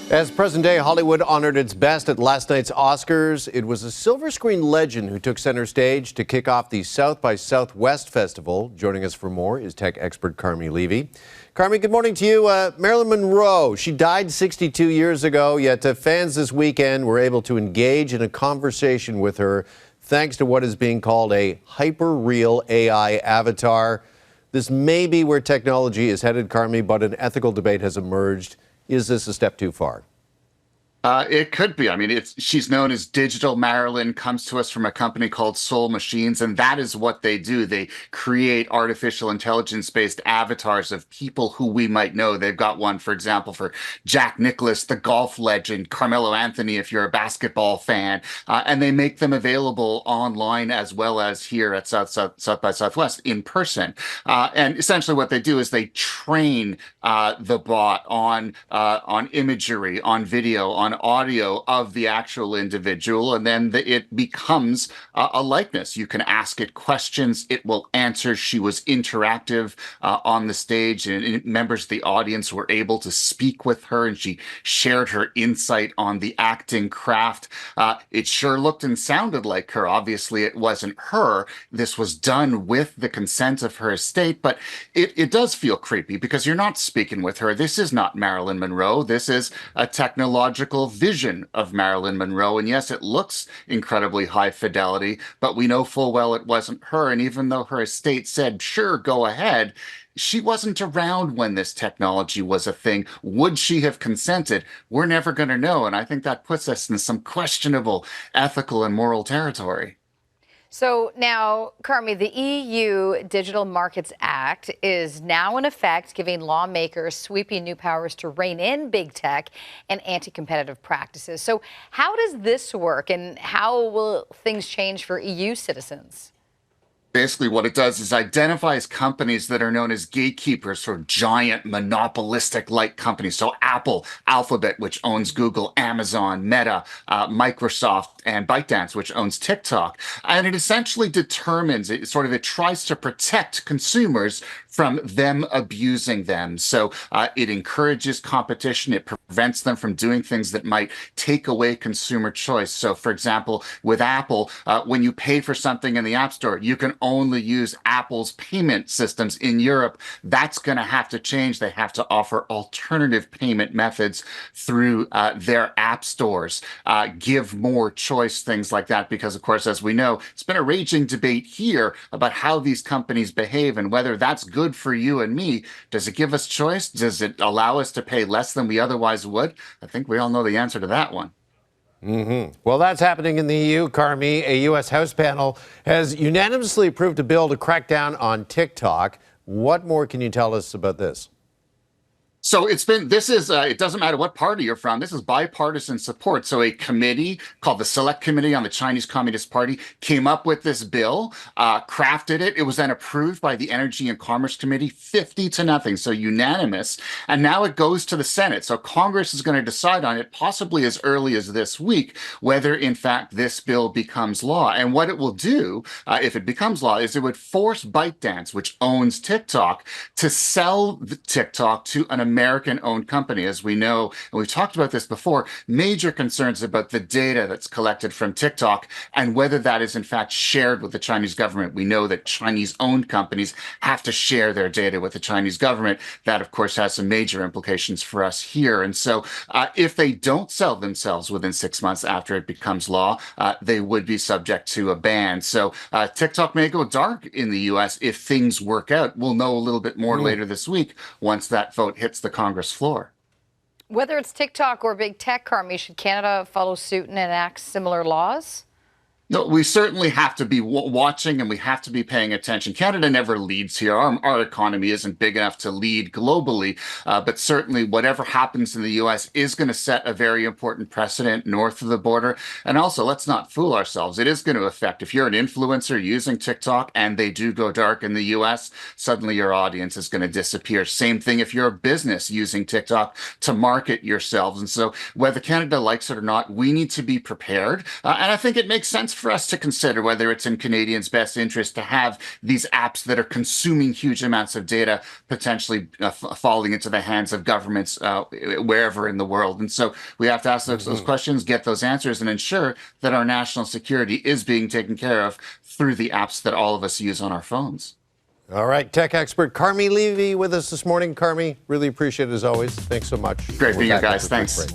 As present day Hollywood honored its best at last night's Oscars, it was a silver screen legend who took center stage to kick off the South by Southwest Festival. Joining us for more is tech expert Carmi Levy. Carmi, good morning to you. Marilyn Monroe, she died 62 years ago, yet fans this weekend were able to engage in a conversation with her thanks to what is being called a hyper-real AI avatar. This may be where technology is headed, Carmi, but an ethical debate has emerged. Is this a step too far? It could be. I mean, she's known as Digital Marilyn, comes to us from a company called Soul Machines, and that is what they do. They create artificial intelligence-based avatars of people who we might know. They've got one, for example, for Jack Nicklaus, the golf legend, Carmelo Anthony, if you're a basketball fan, and they make them available online as well as here at South by Southwest in person. And essentially what they do is they train the bot on imagery, on video, on audio of the actual individual, and then it becomes a likeness. You can ask it questions, it will answer. She was interactive on the stage, and members of the audience were able to speak with her, and she shared her insight on the acting craft. It sure looked and sounded like her. Obviously, it wasn't her. This was done with the consent of her estate, but it does feel creepy because you're not speaking with her. This is not Marilyn Monroe. This is a technological vision of Marilyn Monroe. And yes, it looks incredibly high fidelity, but we know full well it wasn't her. And even though her estate said, sure, go ahead, she wasn't around when this technology was a thing. Would she have consented? We're never going to know. And I think that puts us in some questionable ethical and moral territory. So now, Carmi, the EU Digital Markets Act is now in effect, giving lawmakers sweeping new powers to rein in big tech and anti-competitive practices. So how does this work, and how will things change for EU citizens? Basically, what it does is identifies companies that are known as gatekeepers for giant monopolistic-like companies. So Apple, Alphabet, which owns Google, Amazon, Meta, Microsoft, and ByteDance, which owns TikTok. And it essentially determines, it tries to protect consumers from them abusing them. So it encourages competition. It prevents them from doing things that might take away consumer choice. So, for example, with Apple, when you pay for something in the App Store, you can only use Apple's payment systems in Europe. That's going to have to change. They have to offer alternative payment methods through their app stores, give more choice, things like that. Because, of course, as we know, it's been a raging debate here about how these companies behave and whether that's good for you and me. Does it give us choice? Does it allow us to pay less than we otherwise would? I think we all know the answer to that one. Well, that's happening in the EU, Carmi. A U.S. House panel has unanimously approved a bill to crack down on TikTok. What more can you tell us about this? So it doesn't matter what party you're from, this is bipartisan support. So a committee called the Select Committee on the Chinese Communist Party came up with this bill, crafted it. It was then approved by the Energy and Commerce Committee, 50-0, so unanimous. And now it goes to the Senate. So Congress is going to decide on it possibly as early as this week, whether in fact this bill becomes law. And what it will do, if it becomes law, is it would force ByteDance, which owns TikTok, to sell TikTok to an American-owned company. As we know, and we've talked about this before, major concerns about the data that's collected from TikTok and whether that is in fact shared with the Chinese government. We know that Chinese-owned companies have to share their data with the Chinese government. That, of course, has some major implications for us here. And so if they don't sell themselves within 6 months after it becomes law, they would be subject to a ban. So TikTok may go dark in the U.S. if things work out. We'll know a little bit more later this week once that vote hits the Congress floor. Whether it's TikTok or big tech, Carmi, should Canada follow suit and enact similar laws? No, we certainly have to be watching, and we have to be paying attention. Canada never leads here. Our economy isn't big enough to lead globally, but certainly whatever happens in the U.S. is going to set a very important precedent north of the border. And also, let's not fool ourselves. It is going to affect, if you're an influencer using TikTok and they do go dark in the U.S., suddenly your audience is going to disappear. Same thing if you're a business using TikTok to market yourselves. And so whether Canada likes it or not, we need to be prepared. And I think it makes sense for us to consider whether it's in Canadians' best interest to have these apps that are consuming huge amounts of data potentially falling into the hands of governments wherever in the world. And so we have to ask those questions, get those answers, and ensure that our national security is being taken care of through the apps that all of us use on our phones. All right, tech expert Carmi Levy with us this morning. Carmi, really appreciate it as always. Thanks so much. Great being here, guys. Thanks.